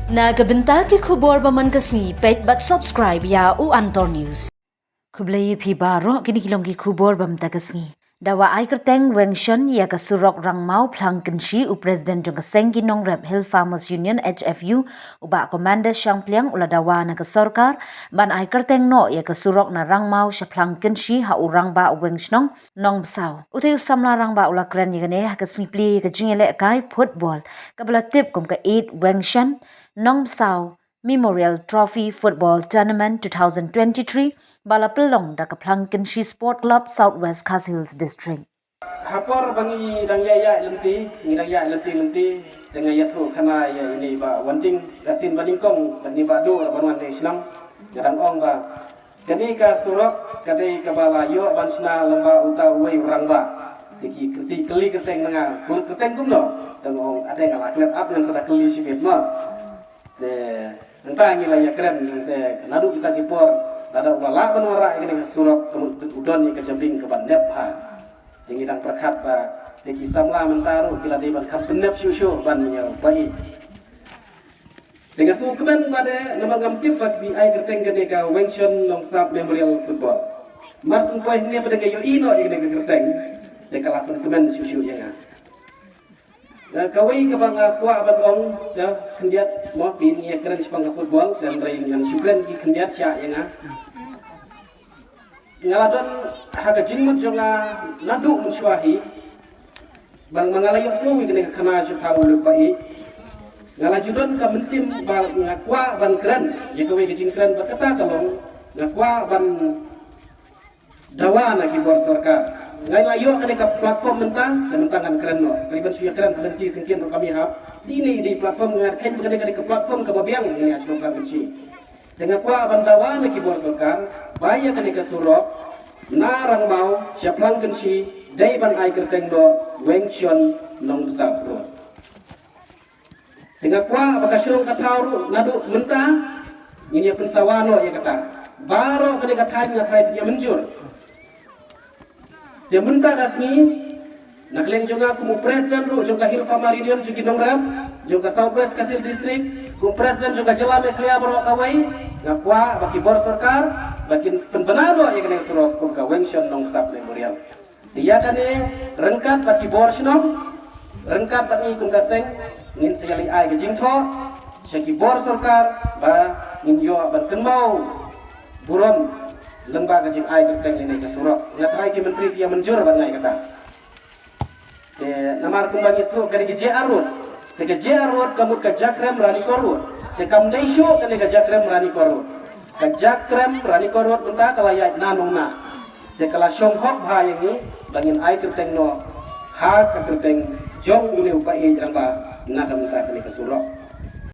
Nagabenta ki khubor baman kasni pet bat subscribe ya u Antor News. Kublai phi baro kini kilom ki khubor bam takasni. Dawa ai kerteng wengshan ya ka surok rangmau phlang kenshi u president jong kaseng ki nongrep Hill Farmers Union HFU uba commander Shangpliang ula dawa na ka sarkar ban ai kerteng no ya ka surok na rangmau sha phlang kenshi ha u rangba wengshnong nong bsau. Utai usamla rangba ula kren yagane ha ka simpli ka jingele kai football kabla tip kum ka 8 wengshan Nong Sao Memorial Trophy Football Tournament 2023 balapelong da Kaplang Kenshi Sport Club Southwest Khas Hills District. Hapor bangi dangyaya lenti, ngidangya lenti dengan yatu kana ya ini ba wanting kasin balingkong dan ni ba do banwan de sinam jarang ong ba. Jadi ka surok kadai ka balayo bansna lamba uta uai urang ba. Tiki kerti keli keteng nga, kul keteng kumno. Dan ong ada yang ngalaklet up yang sada keli sibit no. Entah nilai ya keren nanti nadu kita kipor ada ulala penwara ini surok udon yang kejambing ke bandep ha yang idang perkat ba teki samla mentaru kila di ban kam bandep syusyu ban menyau bayi dengan sukemen pada nama ngamtip bak bi ai kerteng gede ka Wengshan Longsap Memorial Football mas umpoi ini pada gayo ino yang gede kerteng dekala kemen syusyu yang kawai ke bangga kuah abad ong ya kendiat mau pin ya keren sepangga football dan rain dengan syukran di kendiat sya yang ngaladon haga jingmut jonga nadu musywahi bang mangalayo semua kena kana syukau lupai ngalajudon ka mensim bal ngakwa ban keren ya kawai ke jing keren berkata kalong ngakwa ban dawa na kibor sarkar ngai layo kene ka platform mentang dan mentangan keren no riban suya keren henti singkin ro kami hap ini di platform ngar ken kene ke platform ka babiang ini aslo ka benci dengan kwa bandawa lagi bor sarkar baya kene ka surok narang mau syaplang kensi dai ban ai kerteng do Wengshan Longsap ro dengan kwa bakasirong katauru nadu mentang ini pensawano ya kata baro kene ka tanya kai dia menjur dia mentah kasmi nakleng juga kumu presiden ru juga Hill Farmers Union juga nongrap juga Southwest Khas Hills District kumu presiden juga jalan meklia bro kawai ngakwa baki bor sarkar baki penbenado yang kena surok kum ka Wengshan Longsap Memorial dia kane rengkat baki bor sinong rengkat baki kum kaseng ngin sayali ai gejing tho syaki bor sarkar ba ngin yo ban tenmau buron lembaga jing ai kerteng ini ke surok ngatrai ki menteri dia menjur bangai kata namar kumbang itu kali ke JR Road ke JR Road kamu ke Jakrem Rani Korut ke Kamdesho kali ke Jakrem Rani Korut ke Jakrem Rani Korut mentah kalaya nanongna de kala Shonghok ha ini bangin ai kerteng no ha kerteng jong ini upai jamba nadam ta kali ke surok